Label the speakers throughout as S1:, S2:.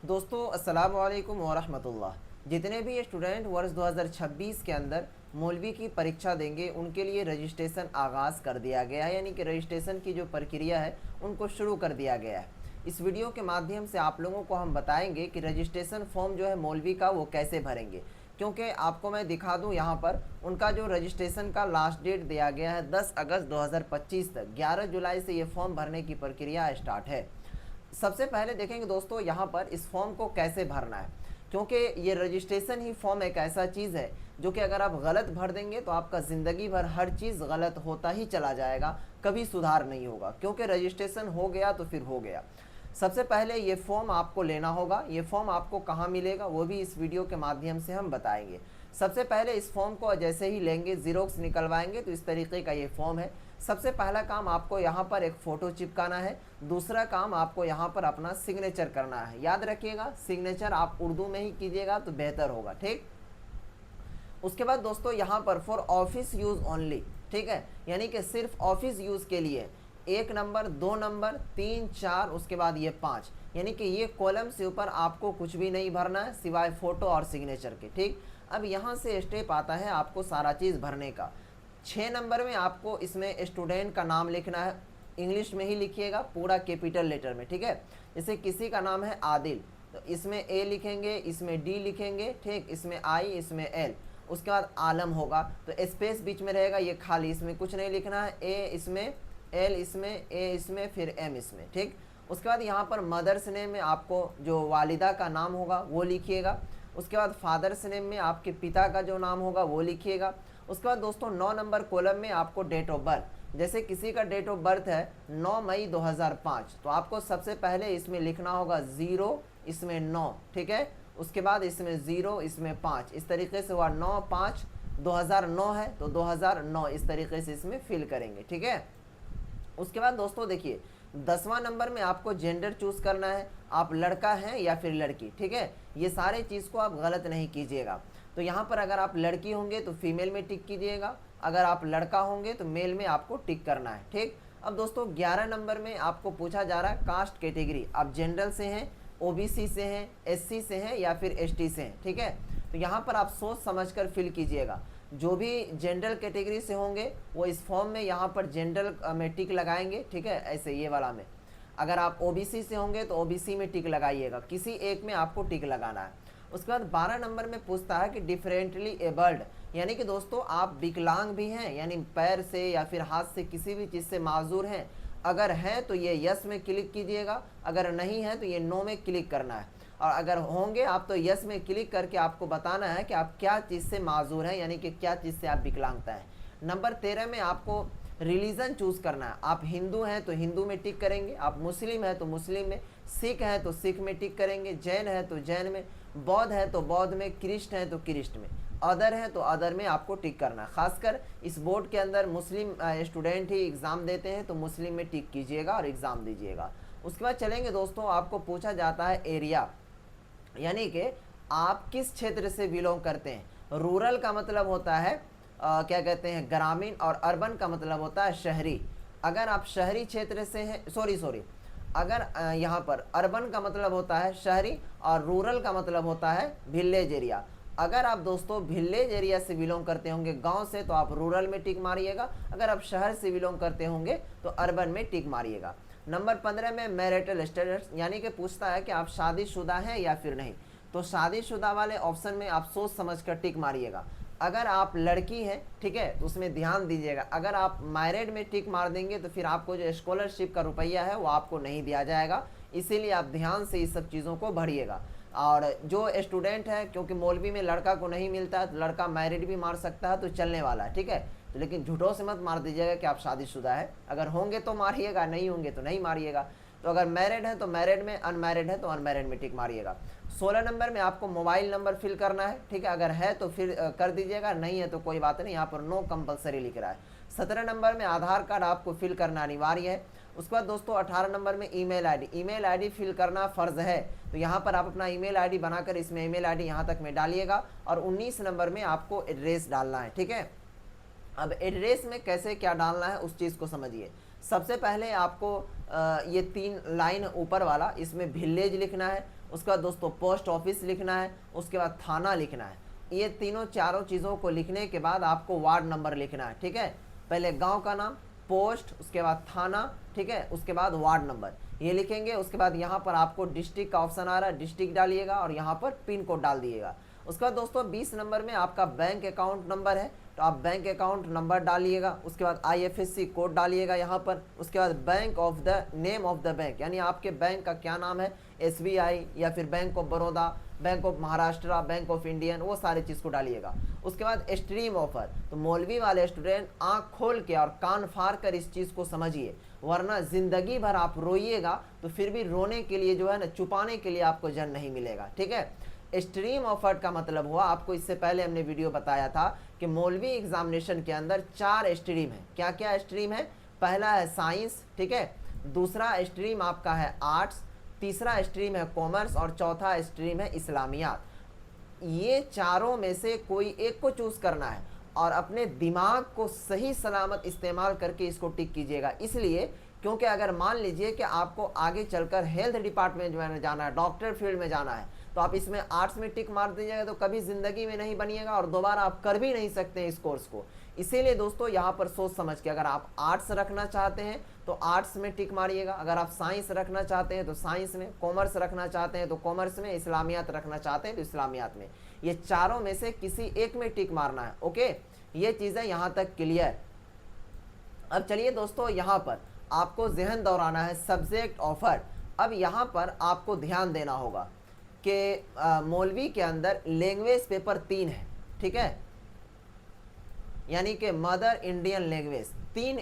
S1: दोस्तों अस्सलाम वालेकुम व रहमतुल्लाह। जितने भी स्टूडेंट वर्ष 2026 के अंदर मौलवी की परीक्षा देंगे उनके लिए रजिस्ट्रेशन आगाज़ कर दिया गया है, यानी कि रजिस्ट्रेशन की जो प्रक्रिया है उनको शुरू कर दिया गया है। इस वीडियो के माध्यम से आप लोगों को हम बताएंगे कि रजिस्ट्रेशन फॉर्म जो है मौलवी का वो कैसे भरेंगे, क्योंकि आपको मैं दिखा दूं यहाँ पर उनका जो रजिस्ट्रेशन का लास्ट डेट दिया गया है 10 अगस्त 2025 तक। 11 जुलाई से ये फॉर्म भरने की प्रक्रिया स्टार्ट है। सबसे पहले देखेंगे दोस्तों यहाँ पर इस फॉर्म को कैसे भरना है, क्योंकि ये रजिस्ट्रेशन ही फॉर्म एक ऐसा चीज़ है जो कि अगर आप गलत भर देंगे तो आपका ज़िंदगी भर हर चीज़ गलत होता ही चला जाएगा, कभी सुधार नहीं होगा। क्योंकि रजिस्ट्रेशन हो गया तो फिर हो गया। सबसे पहले ये फॉर्म आपको लेना होगा। ये फॉर्म आपको कहाँ मिलेगा वो भी इस वीडियो के माध्यम से हम बताएंगे। सबसे पहले इस फॉर्म को जैसे ही लेंगे, ज़ीरोक्स निकलवाएंगे तो इस तरीके का ये फॉर्म है। सबसे पहला काम आपको यहाँ पर एक फ़ोटो चिपकाना है। दूसरा काम आपको यहाँ पर अपना सिग्नेचर करना है। याद रखिएगा, सिग्नेचर आप उर्दू में ही कीजिएगा तो बेहतर होगा, ठीक। उसके बाद दोस्तों यहाँ पर फॉर ऑफिस यूज़ ओनली, ठीक है, यानी कि सिर्फ ऑफिस यूज़ के लिए 1 नंबर, 2 नंबर, 3, 4, उसके बाद ये 5, यानी कि ये कॉलम से ऊपर आपको कुछ भी नहीं भरना है सिवाय फ़ोटो और सिग्नेचर के, ठीक। अब यहाँ से स्टेप आता है आपको सारा चीज़ भरने का। 6 नंबर में आपको इसमें स्टूडेंट का नाम लिखना है। इंग्लिश में ही लिखिएगा, पूरा कैपिटल लेटर में, ठीक है। जैसे किसी का नाम है आदिल तो इसमें ए लिखेंगे, इसमें डी लिखेंगे, ठीक, इसमें आई, इसमें एल। उसके बाद आलम होगा तो स्पेस बीच में रहेगा, ये खाली, इसमें कुछ नहीं लिखना है। ए इसमें, एल इसमें, ए इसमें, फिर एम इसमें, ठीक। उसके बाद यहाँ पर मदर्स नेम में आपको जो वालिदा का नाम होगा वो लिखिएगा। उसके बाद फादर्स नेम में आपके पिता का जो नाम होगा वो लिखिएगा। उसके बाद दोस्तों 9 नंबर कॉलम में आपको डेट ऑफ बर्थ, जैसे किसी का डेट ऑफ बर्थ है 9 मई 2005 तो आपको सबसे पहले इसमें लिखना होगा 0, इसमें 9, ठीक है। उसके बाद इसमें 0, इसमें 5, इस तरीके से हुआ 9/5/2009 है तो 2009 इस तरीके से इसमें फिल करेंगे, ठीक है। उसके बाद दोस्तों देखिए 10वां नंबर में आपको जेंडर चूज़ करना है, आप लड़का हैं या फिर लड़की, ठीक है। ये सारे चीज़ को आप गलत नहीं कीजिएगा। तो यहाँ पर अगर आप लड़की होंगे तो फीमेल में टिक कीजिएगा, अगर आप लड़का होंगे तो मेल में आपको टिक करना है, ठीक। अब दोस्तों 11 नंबर में आपको पूछा जा रहा है कास्ट कैटेगरी, आप जनरल से हैं, ओबीसी से हैं, एससी से हैं या फिर एसटी से हैं, ठीक है। तो यहाँ पर आप सोच समझकर फिल कीजिएगा। जो भी जनरल कैटेगरी से होंगे वो इस फॉर्म में यहाँ पर जनरल में टिक लगाएंगे, ठीक है, ऐसे ये वाला में। अगर आप ओबीसी से होंगे तो ओबीसी में टिक लगाइएगा, किसी एक में आपको टिक लगाना है। उसके बाद 12 नंबर में पूछता है कि डिफरेंटली एबल्ड, यानी कि दोस्तों आप विकलांग भी हैं, यानी पैर से या फिर हाथ से किसी भी चीज़ से माजूर हैं। अगर हैं तो ये यस में क्लिक कीजिएगा, अगर नहीं है तो ये नो में क्लिक करना है। और अगर होंगे आप तो यस में क्लिक करके आपको बताना है कि आप क्या चीज़ से माजूर हैं, यानी कि क्या चीज़ से आप विकलांगता है। नंबर 13 में आपको रिलीजन चूज़ करना है। आप हिंदू हैं तो हिंदू में टिक करेंगे, आप मुस्लिम हैं तो मुस्लिम में, सिख हैं तो सिख में टिक करेंगे, जैन है तो जैन में, बौद्ध है तो बौद्ध में, क्रिस्ट है तो क्रिस्ट में, अदर है तो अदर में आपको टिक करना है। खासकर इस बोर्ड के अंदर मुस्लिम स्टूडेंट ही एग्ज़ाम देते हैं तो मुस्लिम में टिक कीजिएगा और एग्ज़ाम दीजिएगा। उसके बाद चलेंगे दोस्तों, आपको पूछा जाता है एरिया, यानी कि आप किस क्षेत्र से बिलोंग करते हैं। रूरल का मतलब होता है क्या कहते हैं ग्रामीण, और अर्बन का मतलब होता है शहरी। अगर आप शहरी क्षेत्र से हैं, सॉरी, अगर यहाँ पर अर्बन का मतलब होता है शहरी और रूरल का मतलब होता है विलेज एरिया। अगर आप दोस्तों विलेज एरिया से बिलोंग करते होंगे, गांव से, तो आप रूरल में टिक मारिएगा। अगर आप शहर से बिलोंग करते होंगे तो अर्बन में टिक मारिएगा। नंबर 15 में मैरिटल स्टेटस, यानी कि पूछता है कि आप शादीशुदा हैं या फिर नहीं। तो शादीशुदा वाले ऑप्शन में आप सोच समझ कर टिक मारिएगा। अगर आप लड़की हैं, ठीक है, तो उसमें ध्यान दीजिएगा। अगर आप मैरिड में टिक मार देंगे तो फिर आपको जो स्कॉलरशिप का रुपया है वो आपको नहीं दिया जाएगा, इसीलिए आप ध्यान से इस सब चीज़ों को भरिएगा। और जो स्टूडेंट है, क्योंकि मौलवी में लड़का को नहीं मिलता है तो लड़का मैरिड भी मार सकता है तो चलने वाला है, ठीक है। तो लेकिन झूठों से मत मार दीजिएगा कि आप शादीशुदा है। अगर होंगे तो मारिएगा, नहीं होंगे तो नहीं मारिएगा। तो अगर मैरिड है तो मैरिड में, अनमैरिड है तो अनमैरिड में टिक मारिएगा। 16 नंबर में आपको मोबाइल नंबर फिल करना है, ठीक है। अगर है तो फिर कर दीजिएगा, नहीं है तो कोई बात नहीं, यहाँ पर नो कंपलसरी लिख रहा है। 17 नंबर में आधार कार्ड आपको फिल करना अनिवार्य है। उसके बाद दोस्तों 18 नंबर में ईमेल आईडी फिल करना फ़र्ज़ है। तो यहाँ पर आप अपना ईमेल आईडी बनाकर इसमें ईमेल आईडी यहाँ तक में डालिएगा। और 19 नंबर में आपको एड्रेस डालना है, ठीक है। अब एड्रेस में कैसे क्या डालना है उस चीज़ को समझिए। सबसे पहले आपको ये 3 लाइन ऊपर वाला, इसमें विलेज लिखना है। उसके बाद दोस्तों पोस्ट ऑफिस लिखना है, उसके बाद थाना लिखना है। ये तीनों चारों चीज़ों को लिखने के बाद आपको वार्ड नंबर लिखना है, ठीक है। पहले गांव का नाम, पोस्ट, उसके बाद थाना, ठीक है, उसके बाद वार्ड नंबर, ये लिखेंगे। उसके बाद यहाँ पर आपको डिस्ट्रिक्ट का ऑप्शन आ रहा है, डिस्ट्रिक्ट डालिएगा और यहाँ पर पिन कोड डाल दिएगा। उसके बाद दोस्तों 20 नंबर में आपका बैंक अकाउंट नंबर है, तो आप बैंक अकाउंट नंबर डालिएगा। उसके बाद IFSC कोड डालिएगा यहाँ पर। उसके बाद bank of the name of the bank, यानी आपके बैंक का क्या नाम है, SBI या फिर bank of Baroda, bank of Maharashtra, bank of Indian, वो सारे चीज़ को डालिएगा। उसके बाद स्ट्रीम ऑफर, तो मौलवी वाले स्टूडेंट आँख खोल के और कान फाड़ कर इस चीज़ को समझिए, वरना ज़िंदगी भर आप रोइएगा तो फिर भी रोने के लिए जो है ना, छुपाने के लिए आपको जन नहीं मिलेगा, ठीक है। स्ट्रीम ऑफर का मतलब हुआ, आपको इससे पहले हमने वीडियो बताया था कि मौलवी एग्जामिनेशन के अंदर 4 स्ट्रीम है। क्या क्या स्ट्रीम है? पहला है साइंस, ठीक है, दूसरा स्ट्रीम आपका है आर्ट्स, तीसरा स्ट्रीम है कॉमर्स और चौथा स्ट्रीम है इस्लामियात। ये चारों में से कोई एक को चूज करना है और अपने दिमाग को सही सलामत इस्तेमाल करके इसको टिक कीजिएगा। इसलिए क्योंकि अगर मान लीजिए कि आपको आगे चलकर हेल्थ डिपार्टमेंट में जाना है, डॉक्टर फील्ड में जाना है, तो आप इसमें आर्ट्स में टिक मार दीजिएगा तो कभी ज़िंदगी में नहीं बनिएगा और दोबारा आप कर भी नहीं सकते हैं इस कोर्स को। इसीलिए दोस्तों यहाँ पर सोच समझ के, अगर आप आर्ट्स रखना चाहते हैं तो आर्ट्स में टिक मारिएगा, अगर आप साइंस रखना चाहते हैं तो साइंस में, कॉमर्स रखना चाहते हैं तो कॉमर्स में, इस्लामियात रखना चाहते हैं तो इस्लामियात में। ये चारों में से किसी एक में टिक मारना है, ओके। ये चीज़ें यहाँ तक क्लियर। अब चलिए दोस्तों, यहाँ पर आपको जहन दौड़ाना है सब्जेक्ट ऑफर। अब यहाँ पर आपको ध्यान देना होगा कि मौलवी के अंदर लैंग्वेज पेपर 3 है, ठीक है, यानी कि मदर इंडियन लैंग्वेज 3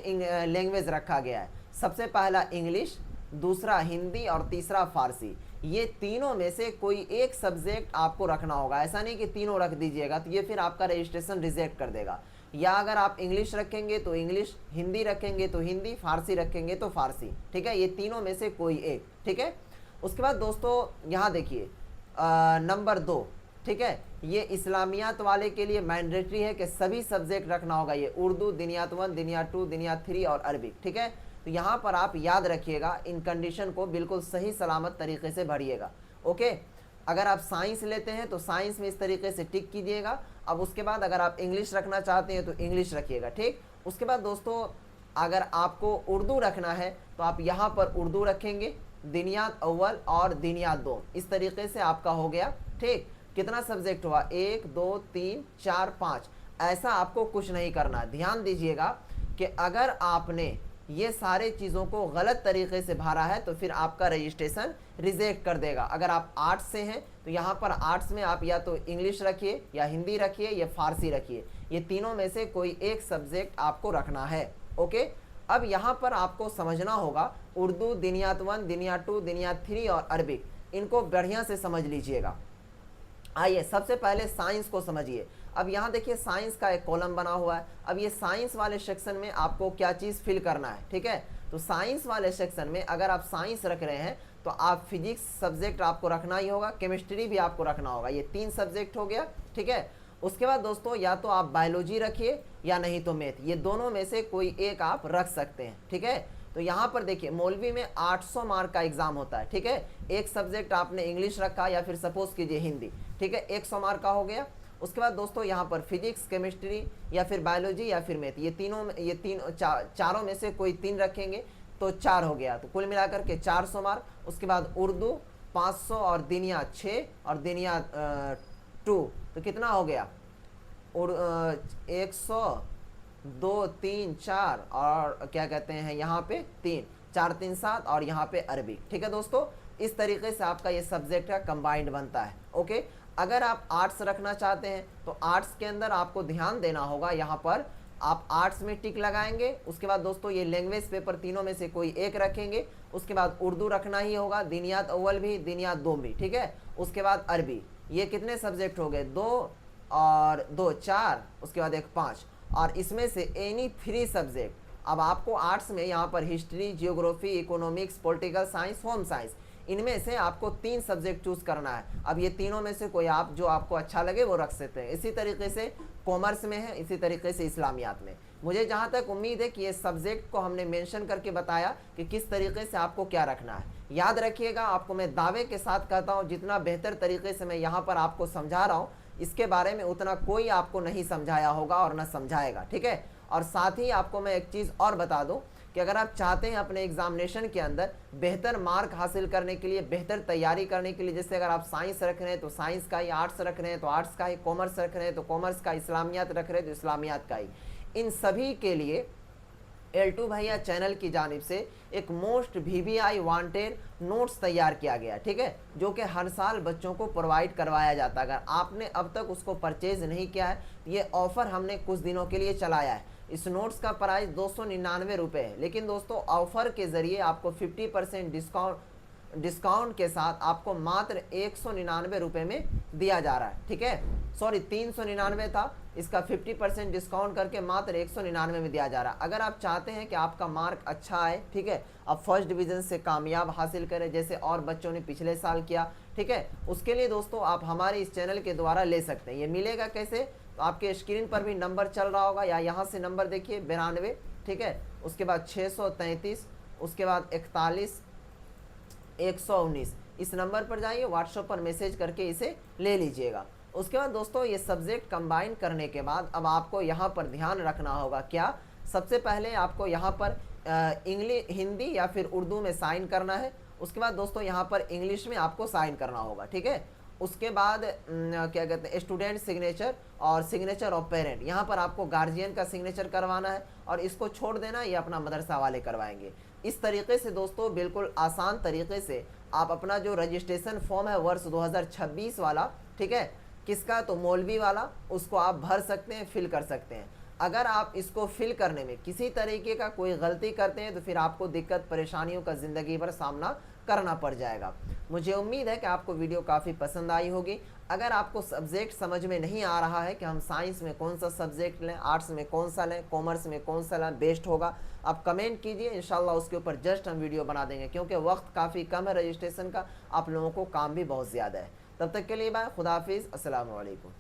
S1: लैंग्वेज रखा गया है। सबसे पहला इंग्लिश, दूसरा हिंदी और तीसरा फारसी। ये तीनों में से कोई एक सब्जेक्ट आपको रखना होगा। ऐसा नहीं कि तीनों रख दीजिएगा तो ये फिर आपका रजिस्ट्रेशन रिजेक्ट कर देगा। या अगर आप इंग्लिश रखेंगे तो इंग्लिश, हिंदी रखेंगे तो हिंदी, फारसी रखेंगे तो फारसी, ठीक है। ये तीनों में से कोई एक, ठीक है। उसके बाद दोस्तों यहाँ देखिए नंबर 2, ठीक है, ये इस्लामियात वाले के लिए मैंडेटरी है कि सभी सब्जेक्ट रखना होगा। ये उर्दू, दिनियात 1, दिनियात 2, दिनियात 3 और अरबिक, ठीक है। तो यहाँ पर आप याद रखिएगा, इन कंडीशन को बिल्कुल सही सलामत तरीके से भरिएगा, ओके। अगर आप साइंस लेते हैं तो साइंस में इस तरीके से टिक कीजिएगा। अब उसके बाद अगर आप इंग्लिश रखना चाहते हैं तो इंग्लिश रखिएगा, ठीक। उसके बाद दोस्तों अगर आपको उर्दू रखना है तो आप यहाँ पर उर्दू रखेंगे, दिनियात अव्वल और दिनियात 2, इस तरीके से आपका हो गया, ठीक। कितना सब्जेक्ट हुआ? 1 2 3 4 5। ऐसा आपको कुछ नहीं करना। ध्यान दीजिएगा कि अगर आपने ये सारे चीज़ों को गलत तरीके से भरा है तो फिर आपका रजिस्ट्रेशन रिजेक्ट कर देगा। अगर आप आर्ट्स से हैं तो यहाँ पर आर्ट्स में आप या तो इंग्लिश रखिए या हिंदी रखिए या फारसी रखिए, ये तीनों में से कोई एक सब्जेक्ट आपको रखना है, ओके। अब यहाँ पर आपको समझना होगा उर्दू, दिनियात 1, दिनियात 2, दिनियात 3 और अरबिक, इनको बढ़िया से समझ लीजिएगा। आइए सबसे पहले साइंस को समझिए। अब यहाँ देखिए साइंस का एक कॉलम बना हुआ है। अब ये साइंस वाले सेक्शन में आपको क्या चीज़ फिल करना है, ठीक है। तो साइंस वाले सेक्शन में अगर आप साइंस रख रहे हैं तो आप फिजिक्स सब्जेक्ट आपको रखना ही होगा, केमिस्ट्री भी आपको रखना होगा। ये 3 सब्जेक्ट हो गया, ठीक है। उसके बाद दोस्तों या तो आप बायोलॉजी रखिए या नहीं तो मैथ, ये दोनों में से कोई एक आप रख सकते हैं, ठीक है। तो यहाँ पर देखिए मौलवी में 800 मार्क का एग्जाम होता है, ठीक है। एक सब्जेक्ट आपने इंग्लिश रखा या फिर सपोज कीजिए हिंदी, ठीक है, 100 मार्क का हो गया। उसके बाद दोस्तों यहाँ पर फिजिक्स, केमिस्ट्री या फिर बायोलॉजी या फिर मैथ, ये चारों में से कोई 3 रखेंगे तो 4 हो गया। तो कुल मिलाकर के 400 मार्क। उसके बाद उर्दू 500 और दिनिया 6 और दिनिया 2, तो कितना हो गया? 100, 2 3 4 और क्या कहते हैं यहाँ पे 3, 4 3 7 और यहाँ पे अरबी, ठीक है दोस्तों। इस तरीके से आपका ये सब्जेक्ट का कंबाइंड बनता है, ओके। अगर आप आर्ट्स रखना चाहते हैं तो आर्ट्स के अंदर आपको ध्यान देना होगा, यहाँ पर आप आर्ट्स में टिक लगाएंगे। उसके बाद दोस्तों ये लैंग्वेज पेपर तीनों में से कोई एक रखेंगे। उसके बाद उर्दू रखना ही होगा, दिनियात अव्वल भी, दिनियात 2 भी, ठीक है। उसके बाद अरबी, ये कितने सब्जेक्ट हो गए? 2 और 2 4, उसके बाद एक 5, और इसमें से एनी 3 सब्जेक्ट। अब आपको आर्ट्स में यहाँ पर history, geography, economics, political science, home science, इनमें से आपको 3 सब्जेक्ट चूज करना है। अब ये तीनों में से कोई आप जो आपको अच्छा लगे वो रख सकते हैं। इसी तरीके से कॉमर्स में है, इसी तरीके से इस्लामियात में, मुझे जहाँ तक उम्मीद है कि ये सब्जेक्ट को हमने मेंशन करके बताया कि किस तरीके से आपको क्या रखना है। याद रखिएगा, आपको मैं दावे के साथ कहता हूँ जितना बेहतर तरीके से मैं यहाँ पर आपको समझा रहा हूँ, इसके बारे में उतना कोई आपको नहीं समझाया होगा और ना समझाएगा, ठीक है। और साथ ही आपको मैं एक चीज़ और बता दूँ कि अगर आप चाहते हैं अपने एग्जामिनेशन के अंदर बेहतर मार्क हासिल करने के लिए, बेहतर तैयारी करने के लिए, जैसे अगर आप साइंस रख रहे हैं तो साइंस का ही, आर्ट्स रख रहे हैं तो आर्ट्स का ही, कॉमर्स रख रहे हैं तो कॉमर्स का, इस्लामियात रख रहे हैं तो इस्लामियात का ही, इन सभी के लिए L2 भैया चैनल की जानिब से एक मोस्ट VVI वांटेड नोट्स तैयार किया गया, ठीक है, जो कि हर साल बच्चों को प्रोवाइड करवाया जाता है। अगर आपने अब तक उसको परचेज नहीं किया है, ये ऑफ़र हमने कुछ दिनों के लिए चलाया है। इस नोट्स का प्राइस 299 रुपये है, लेकिन दोस्तों ऑफ़र के ज़रिए आपको 50% डिस्काउंट के साथ आपको मात्र 199 रुपये में दिया जा रहा है, ठीक है। सॉरी 399 था, इसका 50% डिस्काउंट करके मात्र 199 में दिया जा रहा है। अगर आप चाहते हैं कि आपका मार्क अच्छा आए, ठीक है, अब फर्स्ट डिवीज़न से कामयाब हासिल करें जैसे और बच्चों ने पिछले साल किया, ठीक है, उसके लिए दोस्तों आप हमारे इस चैनल के द्वारा ले सकते हैं। ये मिलेगा कैसे, तो आपके स्क्रीन पर भी नंबर चल रहा होगा या यहाँ से नंबर देखिए 92, ठीक है, उसके बाद 633, उसके बाद 41 119, इस नंबर पर जाइए, व्हाट्सएप पर मैसेज करके इसे ले लीजिएगा। उसके बाद दोस्तों ये सब्जेक्ट कंबाइन करने के बाद अब आपको यहाँ पर ध्यान रखना होगा क्या, सबसे पहले आपको यहाँ पर इंग्लिश, हिंदी या फिर उर्दू में साइन करना है। उसके बाद दोस्तों यहाँ पर इंग्लिश में आपको साइन करना होगा, ठीक है। उसके बाद क्या कहते हैं, स्टूडेंट सिग्नेचर और सिग्नेचर ऑफ पेरेंट, यहाँ पर आपको गार्जियन का सिग्नेचर करवाना है और इसको छोड़ देना, ये अपना मदरसा वाले करवाएंगे। इस तरीके से दोस्तों बिल्कुल आसान तरीके से आप अपना जो रजिस्ट्रेशन फॉर्म है वर्ष 2026 वाला, ठीक है, किसका, तो मौलवी वाला, उसको आप भर सकते हैं, फिल कर सकते हैं। अगर आप इसको फिल करने में किसी तरीके का कोई गलती करते हैं तो फिर आपको दिक्कत परेशानियों का ज़िंदगी भर सामना करना पड़ जाएगा। मुझे उम्मीद है कि आपको वीडियो काफ़ी पसंद आई होगी। अगर आपको सब्जेक्ट समझ में नहीं आ रहा है कि हम साइंस में कौन सा सब्जेक्ट लें, आर्ट्स में कौन सा लें, कॉमर्स में कौन सा लें, बेस्ट होगा, आप कमेंट कीजिए, इंशाल्लाह उसके ऊपर जस्ट हम वीडियो बना देंगे, क्योंकि वक्त काफ़ी कम है रजिस्ट्रेशन का, आप लोगों को काम भी बहुत ज़्यादा है। तब तक के लिए बाय, खुदा हाफिज़, अस्सलाम वालेकुम।